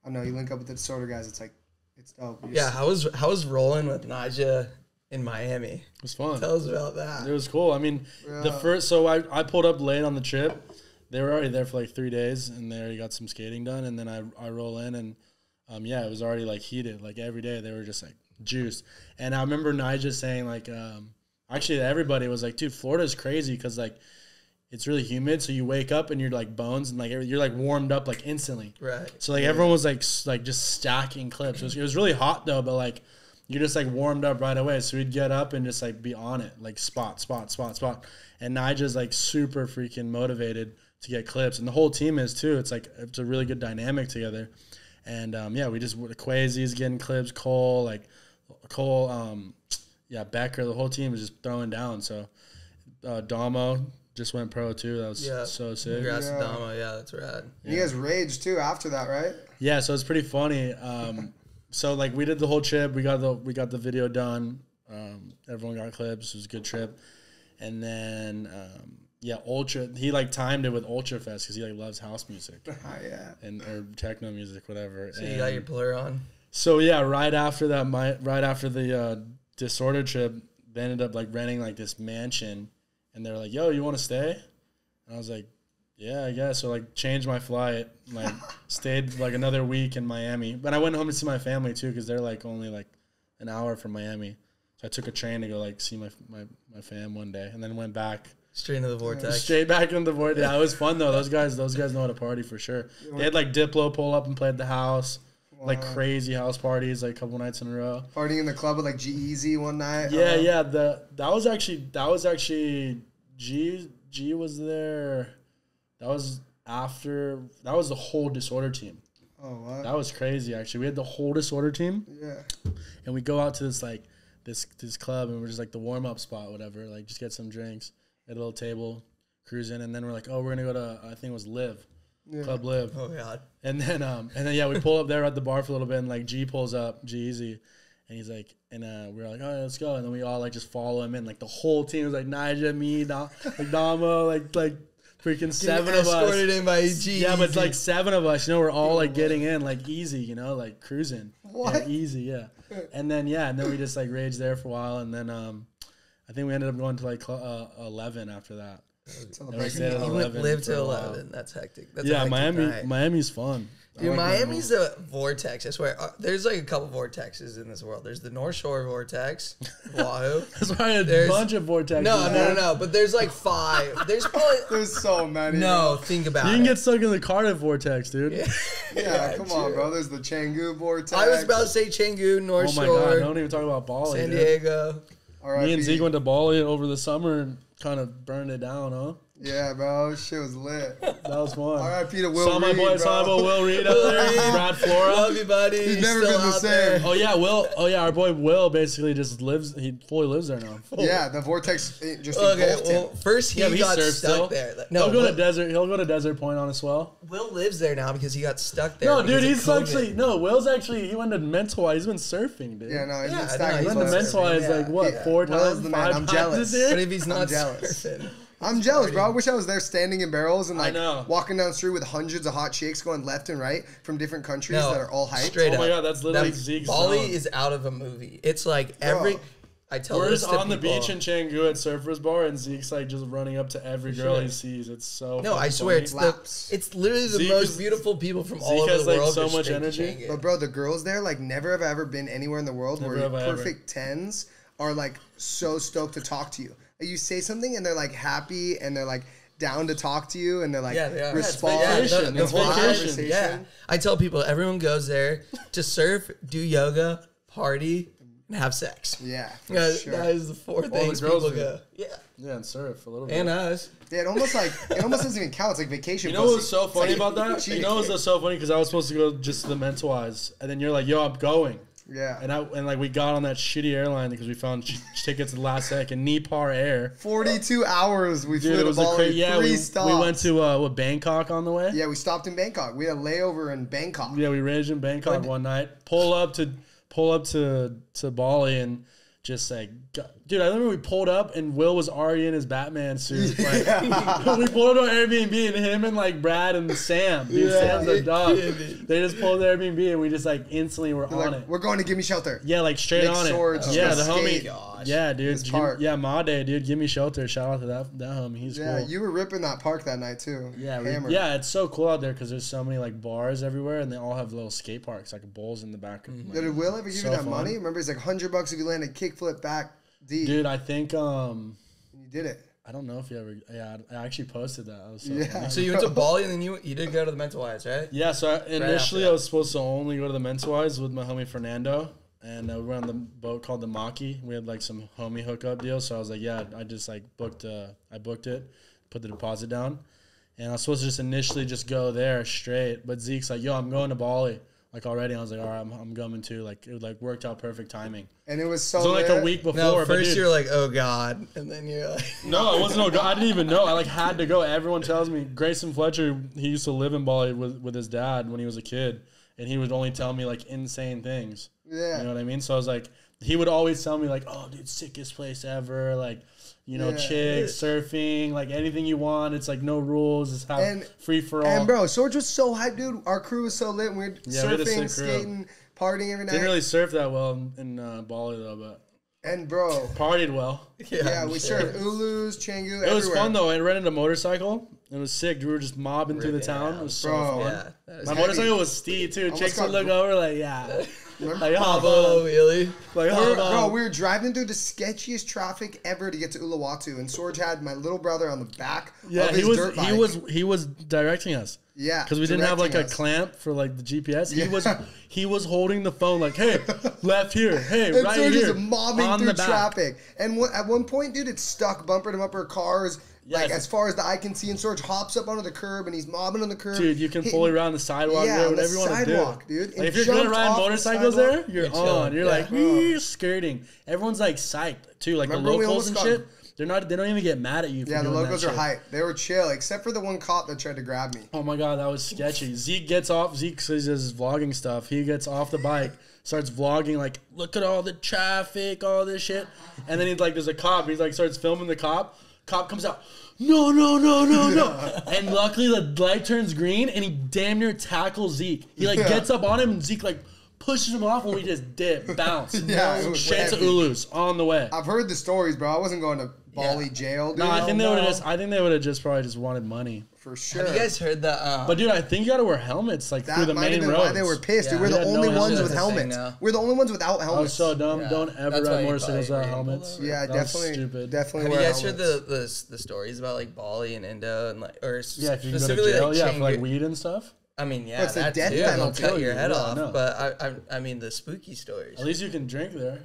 I don't know, you link up with the Disorder guys. It's like it's dope. Yeah, how was rolling with Naja in Miami? It was fun. Tell us about that. It was cool. I mean, I pulled up late on the trip. They were already there for like 3 days, and they already got some skating done. And then I roll in, and it was already like heated. Like every day, they were just like juiced. And I remember Nigel saying like, actually everybody was like, dude, Florida's crazy because like it's really humid. So you wake up and you're like bones and like you're like warmed up like instantly. Right. So like everyone was like just stacking clips. It was really hot though, but like you're just like warmed up right away. So we'd get up and just like be on it, like spot. And Nigel's like super freaking motivated to get clips, and the whole team is too. It's like it's a really good dynamic together. And we just Quasi's getting clips, Cole, Becker, the whole team was just throwing down. So Damo just went pro too. That was so sick. Congrats to Damo. Yeah, that's rad. You guys raged too after that, right? Yeah, so it's pretty funny. So like we did the whole trip. We got the video done. Everyone got clips. It was a good trip. And then Ultra. He like timed it with Ultra Fest because he like loves house music. And or techno music, whatever. So you got your blur on. So yeah, right after the Disorder trip, they ended up like renting like this mansion, and they're like, "Yo, you want to stay?" And I was like, "Yeah, I guess." So like, changed my flight, like stayed like another week in Miami. But I went home to see my family too because they're like only like an hour from Miami. So I took a train to go like see my fam one day, and then went back. Straight into the vortex. Straight back into the vortex. Yeah, it was fun though. Those guys know how to party for sure. They had like Diplo pull up and play at the house. Like crazy house parties, like a couple nights in a row. Partying in the club with like G-Eazy one night. Yeah. That was actually G was there. That was the whole Disorder team. Oh wow. That was crazy actually. We had the whole Disorder team. Yeah. And we go out to this like this club, and we're just like the warm up spot, whatever. Like just get some drinks at a little table, cruising, and then we're like, oh, we're gonna go to I think it was Live. Yeah. Club Live. Oh god. And then we pull up there at the bar for a little bit, and like G pulls up, G-Eazy, and he's like, and we're like, all right, let's go. And then we all like just follow him in. Like the whole team was like Nigel, me, like Damo, like freaking 7 of us. Escorted in by G. Yeah, but it's like 7 of us. You know, we're all like getting in like easy. You know, like cruising. What? Yeah, easy, yeah. And then we just like raged there for a while, and then I think we ended up going to like 11 after that. You live to 11. That's hectic. That's a hectic night. Miami's fun. Dude, Miami's a vortex. I swear. There's like a couple vortexes in this world. There's the North Shore vortex, Wahoo. That's why there's a bunch of vortexes. No. But there's like 5. There's so many. No, think about it. You can get stuck in the Cardiff vortex, dude. Yeah, come on, bro. There's the Canggu vortex. I was about to say Canggu, North Shore. Oh my god, don't even talk about Bali. San Diego. Me and Zeke went to Bali over the summer and kind of burned it down, huh? Yeah, bro. Shit was lit. That was fun. R.I.P. to Will Reed, my boy Will Reed up there. Brad Flora. Love you, buddy. He's never been the same. Oh, yeah, Will. Oh, yeah, our boy Will basically just lives. He fully lives there now. Yeah, the vortex just engulfed him. First he got stuck there. No, he'll go to Desert Point on a swell. Will lives there now because he got stuck there. No, dude, Will's actually, he went to Mentawai. He's been surfing, dude. Yeah, no, he's been stacking. He went to Mentawai like, 4 times? 5 times? I'm jealous. But if he's not surfing. I'm jealous, bro. I wish I was there standing in barrels and like walking down the street with hundreds of hot chicks going left and right from different countries that are all hyped. Straight up. Oh my god, that's literally Zeke's Bali song. is out of a movie. It's like every. I tell We're this just to on the people. beach in Canggu at Surfers Bar, and Zeke's like just running up to every girl he sees. It's so no, I swear funny. it's literally the most beautiful people from all over the world. Zeke has so much energy. But bro, the girls there like never have ever been anywhere in the world where perfect 10s are like so stoked to talk to you. You say something and they're like happy and they're like down to talk to you and they're like respond. It's vacation. Yeah, I tell people everyone goes there to surf, do yoga, party, and have sex. Yeah, sure. That is the 4 things people go. Yeah, and surf a little bit. And us. Yeah, it almost doesn't even count. It's like vacation. You know what's so funny about that? You know what's so funny because I was supposed to go just to the Mentawais, and then you're like, "Yo, I'm going." Yeah. And like we got on that shitty airline because we found tickets at the last second. Nepar Air. 42 hours we flew Dude, it to was Bali. yeah, Three we stops. went to Bangkok on the way. Yeah, we stopped in Bangkok. We had a layover in Bangkok. Yeah, we ranged in Bangkok one night. Pull up to Bali and just like, dude, I remember we pulled up and Will was already in his Batman suit. Like, we pulled up to our Airbnb and him and like Brad and Sam. Dude, Sam's a dog. They just pulled the Airbnb and we just like instantly were on it. We're going to Give Me Shelter. Yeah, like straight Make on swords, it. Yeah, the skate. homie. Yeah, dude. Yeah, Made, dude. Give Me Shelter. Shout out to that homie. He's cool. Yeah, you were ripping that park that night too. Yeah, Hammered. it's so cool out there because there's so many like bars everywhere and they all have little skate parks, like bowls in the back. Did Will ever give you that money? Remember, it's like $100 if you land a kickflip back deep. Dude, I think you did it. I don't know if you ever. Yeah, I actually posted that. I was So you went to Bali and then you did go to the Mental Wise, right? Yeah. So initially I was supposed to only go to the Mental Wise with my homie Fernando, and we were on the boat called the Maki. We had like some homie hookup deal, so I was like, yeah, I just like booked. I booked it, put the deposit down, and I was supposed to just initially just go there straight. But Zeke's like, yo, I'm going to Bali. Like already, I was like, all right, I'm coming too. Like it like worked out perfect timing. And it was so. It was only like a week before. No, first you're like, oh god, and then you're like, no, it wasn't. I didn't even know. I like had to go. Everyone tells me. Grayson Fletcher, he used to live in Bali with his dad when he was a kid, and he would only tell me like insane things. Yeah, you know what I mean. So I was like, he would always tell me like, oh, dude, sickest place ever. Like, you know, chicks, surfing, like anything you want. It's like no rules. It's free for all. And bro, Sorge was so hyped, dude. Our crew was so lit. We were surfing, skating, partying every night. Didn't really surf that well in Bali though, but. And bro, partied well. Yeah, we surfed Ulus, Canggu, everywhere. It was fun though. I rented a motorcycle. It was sick. We were just mobbing through the town. It was so fun. Yeah, my motorcycle was steep too. Chicks would look over like, yeah. Like, Pablo, really? Like, bro, we were driving through the sketchiest traffic ever to get to Uluwatu, and Sorge had my little brother on the back of his dirt bike. He was directing us. Yeah, because we didn't have like a clamp for like the GPS. He was holding the phone like, hey, left here, hey, and right Sorge here, is mobbing through traffic. And at one point, dude, it's stuck bumper to bumper cars. Yes. Like as far as the eye can see, and Sorge hops up onto the curb and he's mobbing on the curb. Dude, you can fully ride on the sidewalk there, whatever you want to do. Dude. Like if you're gonna ride motorcycles there, you're on. You're like skirting. Everyone's like psyched too. Like the locals and shit. They don't even get mad at you. Yeah, the locals are hyped. They were chill, except for the one cop that tried to grab me. Oh my god, that was sketchy. Zeke gets off. Zeke says his vlogging stuff. He gets off the bike, starts vlogging like, look at all the traffic, all this shit, and then he's like, there's a cop. He's like, starts filming the cop. Cop comes out. No. And luckily the light turns green and he damn near tackles Zeke. He like gets up on him and Zeke like pushes him off and we just bounce. Straight to Ulus on the way. I've heard the stories, bro. I wasn't going to Bali jail, dude. No, I think they would have just probably just wanted money. For sure. Have you guys heard that? But dude, I think you gotta wear helmets like through the main roads. Why they were pissed, dude. We're the only ones with helmets. We're the only ones without helmets. Oh, so dumb. Yeah. Don't ever ride motorcycles without helmets. Yeah, definitely. Stupid. Definitely. Have you guys heard the stories about like Bali and Indo and like, or specifically like for like weed and stuff? I mean, yeah, that's the death too. penalty. They'll cut your head off. But I mean, the spooky stories. At least you can drink there.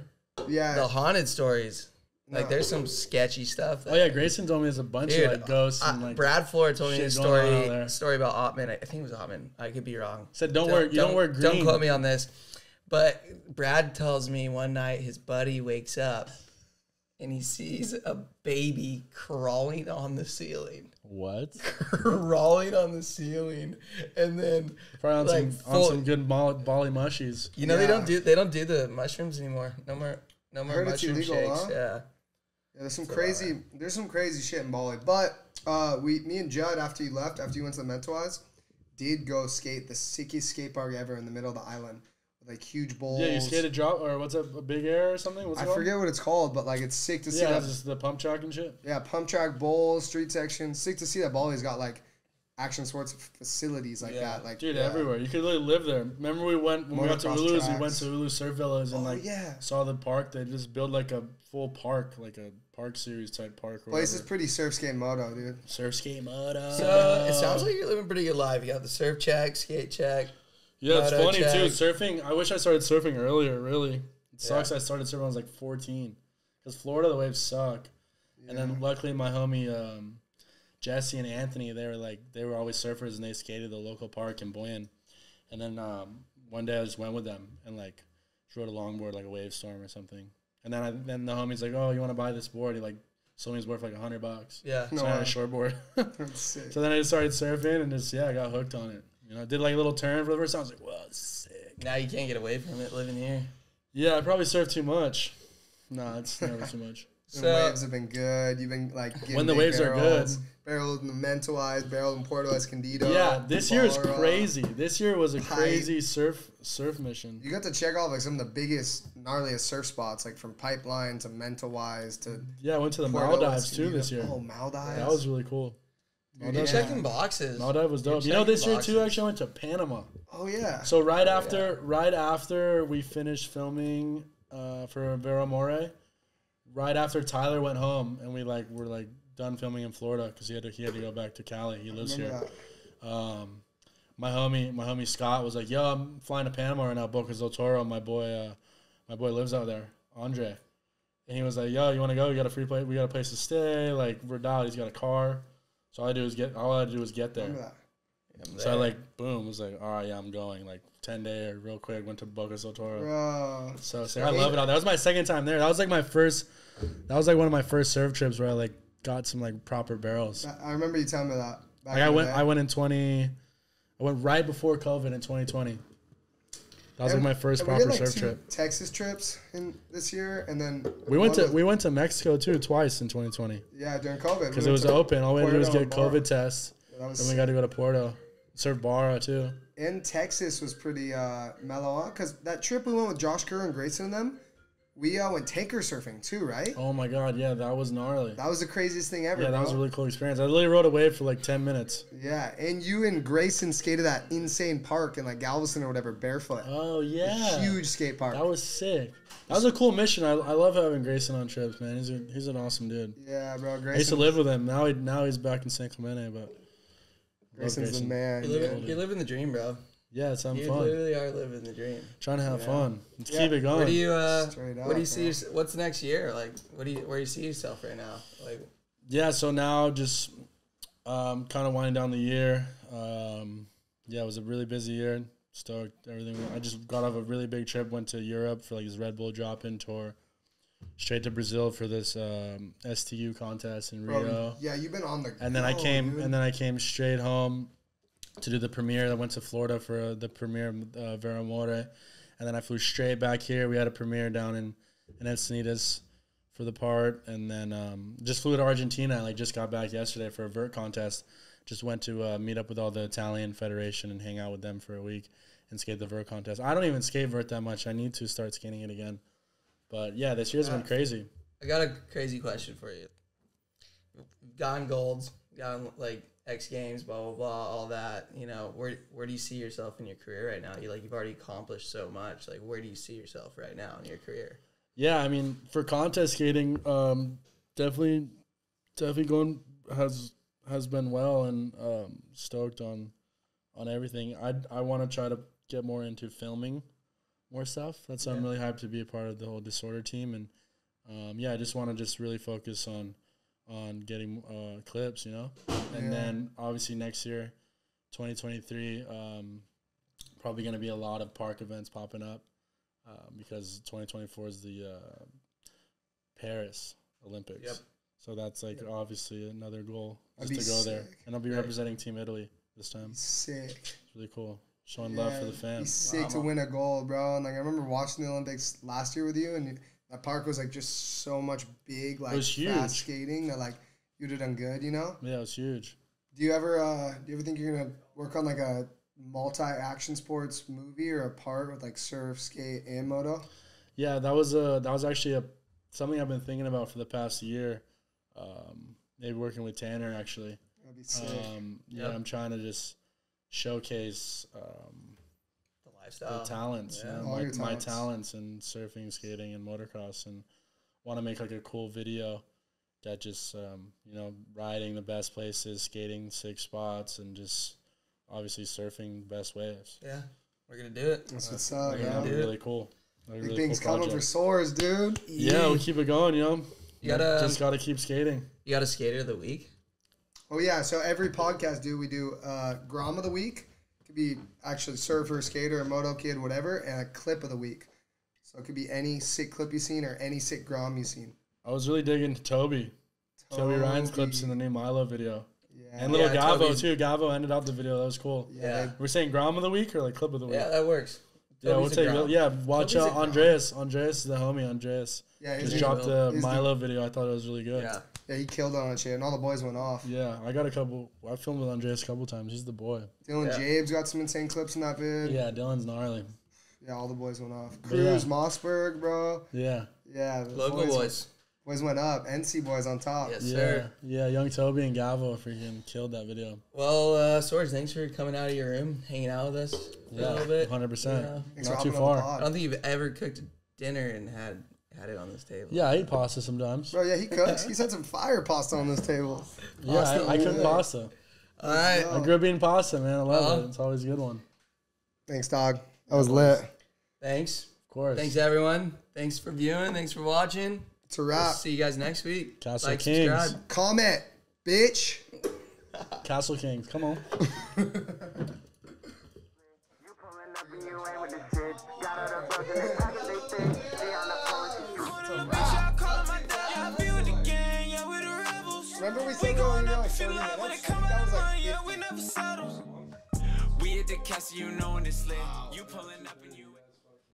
Yeah. The haunted stories. Like, there's some sketchy stuff. Oh, yeah, Grayson told me there's a bunch of, like, ghosts and, like... Brad Floor told me a story about Ottman. I think it was Ottman. I could be wrong. Said, don't wear green. Don't quote me on this. But Brad tells me one night his buddy wakes up and he sees a baby crawling on the ceiling. What? Crawling on the ceiling, and then probably on some good Bali mushies. You know, they don't do the mushrooms anymore. No more mushroom illegal, shakes. huh? Yeah, there's some crazy shit in Bali. But me and Judd, after you went to the Mentawais, did go skate the sickest skate park ever in the middle of the island. Like huge bowls. Yeah, you skated drop or what's a big air or something? What's it called? forget what it's called, but like it's sick to see. Yeah, just the pump track and shit. Yeah, pump track, bowls, street section. Sick to see that Bali's got like action sports facilities like that. Like dude, everywhere. You could literally live there. Remember when we got to Ulus, we went to Ulus Surf Villas and saw the park. They just built like a full park, like a park series type park. Place is pretty surf skate moto, dude. Surf skate moto. So it sounds like you're living a pretty good life. You got the surf check, skate check. Yeah, it's funny too. Surfing. I wish I started surfing earlier. Really, it sucks. I started surfing when I was like 14, because Florida the waves suck. And then luckily my homie Jesse and Anthony, they were always surfers and they skated the local park in Boyan. And then one day I just went with them and like Just rode a longboard like a wave storm or something. And then the homie's like, oh, you want to buy this board? He like sold me his board for like $100. Yeah. So I had a short board. That's sick. So then I just started surfing and just I got hooked on it. You know, I did like a little turn for the first time. I was like, wow, this is sick. Now you can't get away from it living here. Yeah, I probably surf too much. No, it's never too much. The waves have been good. You've been like getting when the waves are good. Barreled in the Mentalized, barreled in Puerto Escondido. Yeah, this year is crazy. This year was a crazy surf mission. You got to check off like some of the biggest, gnarliest surf spots, like from Pipeline to Mentalized to. Yeah, I went to the Puerto Maldives too Escondido. this year. Oh, Maldives. That was really cool. You're checking boxes. Maldives was dope. You know, this year too, actually I went to Panama. Oh yeah. So right after we finished filming for Vera More, right after Tyler went home and we were done filming in Florida because he had to go back to Cali. He lives here. My homie Scott was like, "Yo, I'm flying to Panama right now, Bocas del Toro. My boy lives out there, Andre." And he was like, "Yo, you want to go? We got a free place. We got a place to stay. Like we're down. He's got a car. So all I had to do was get there." So I boom, was like, all right, yeah, I'm going. 10-day real quick, went to Bocas del Toro. Bro. So I love it out there. That was my second time there. That was one of my first surf trips where I got some proper barrels. I remember you telling me that. I went right before COVID in 2020. That was my first proper surf trip. Texas trips in this year, and then we went to Mexico too twice in 2020. Yeah, during COVID because it was open. All we had to do was get COVID tests. Then we got to go to Puerto, surf Barra too. And Texas was pretty mellow because that trip we went with Josh Kerr and Grayson and them, we went tanker surfing too, right? Oh my god, yeah, that was gnarly. That was the craziest thing ever. Yeah, that was a really cool experience. I literally rode a wave for 10 minutes. Yeah, and you and Grayson skated that insane park in Galveston or whatever, barefoot. Oh yeah, a huge skate park. That was sick. That was a cool mission. I love having Grayson on trips, man. He's an awesome dude. Yeah, bro. Grayson. I used to live with him. Now he's back in San Clemente, but Grayson's the man. You're living the dream, bro. Yeah, it's having you fun. You literally are living the dream. Trying to have fun. Let's keep it going. What do you up, see? What's next year? Where do you see yourself right now? Yeah, so now just kind of winding down the year. It was a really busy year. Stoked, everything. I just got off a really big trip. Went to Europe for this Red Bull drop-in tour. Straight to Brazil for this STU contest in Rio. Yeah, you've been on the. And then I came straight home to do the premiere. I went to Florida for the premiere of Vera More, and then I flew straight back here. We had a premiere down in Encinitas for the part, and then just flew to Argentina. I just got back yesterday for a vert contest. Just went to meet up with all the Italian federation and hang out with them for a week and skate the vert contest. I don't even skate vert that much. I need to start skating it again. But yeah, this year's been crazy. I got a crazy question for you. Gotten golds, gotten X-Games, blah blah blah, all that. Where do you see yourself in your career right now? You've already accomplished so much. Where do you see yourself right now in your career? Yeah, I mean, for contest skating, definitely going has been well, and stoked on everything. I want to try to get more into filming more stuff. That's I'm really hyped to be a part of the whole Disorder team, and I just want to really focus on getting clips, and then obviously next year, 2023, probably going to be a lot of park events popping up because 2024 is the Paris Olympics. Yep. So that's obviously another goal just to go there, and I'll be representing Team Italy this time. Sick. It's really cool. Showing love for the fans. He's sick to win a gold, bro. And I remember watching the Olympics last year with you, and that park was just so much big, it was huge. Fast skating that you'd have done good, Yeah, it was huge. Do you ever think you're gonna work on a multi-action sports movie or a part with surf, skate, and moto? Yeah, that was actually something I've been thinking about for the past year. Maybe working with Tanner actually. That'd be sick. I'm trying to just showcase the lifestyle, the talents, my talents in surfing, skating, and motocross, and want to make a cool video that just riding the best places, skating 6 spots, and just obviously surfing the best waves. Yeah, we're gonna do it. That's what's up. That'd be really cool. Big things coming for Sorge, dude. Yeah, we'll keep it going. You just gotta keep skating. You got a skater of the week? Oh yeah, so every podcast, dude, we do Grom of the week. Could be actually surfer, skater, moto kid, whatever, and a clip of the week. So it could be any sick clip you've seen or any sick grom you've seen. I was really digging Toby Ryan's clips in the new Milo video. Yeah. And little Gavo, Toby's- too. Gavo ended out the video. That was cool. Yeah. We're saying Grom of the week or like clip of the week? Yeah, that works. Yeah, we'll Toby's a take Grom. yeah. Watch Toby's a out, Grom. Andreas. Andreas is the homie. Andreas Yeah, just he's dropped the he's Milo video. I thought it was really good. Yeah. Yeah, he killed it on that shit, and all the boys went off. Yeah, I got a couple. I filmed with Andreas a couple times. He's the boy. Dylan Yeah. Jabes got some insane clips in that vid. Yeah, Dylan's gnarly. Yeah, all the boys went off. Yeah. Cruz, Mossberg, bro. Yeah. Yeah, the Local boys. Boys went up. NC boys on top. Yes, Yeah. sir. Yeah, young Toby and Gavo freaking killed that video. Well, Sorge, thanks for coming out of your room, hanging out with us for a little bit. 100%. You know? Thanks for Not too hopping on the far. I pod. don't think you've ever cooked dinner and had it on this table. Yeah, I eat pasta sometimes. Bro, yeah, he cooks. He's had some fire pasta on this table. Yeah, I cook yeah. pasta. All right. I grew up eating pasta, man. I love Uh-huh. it. It's always a good one. Thanks, dog. That was lit. Thanks. Of course. Thanks, everyone. Thanks for viewing. Thanks for watching. It's a We'll wrap. see you guys next week. Castle Like, Kings. subscribe. Comment, bitch. Castle Kings. Come on. You pulling up and you ain't with the shit. Got all the bros in their pockets, they think. They on the phone. Y'all calling my dog. Yeah, I be with the gang. Yeah, we the rebels. Remember we We said going we were up like if you 30 love when minutes? it come That out was of like money. Yeah, 50. we never settle. We at the castle, you know when it's lit. You pulling up and you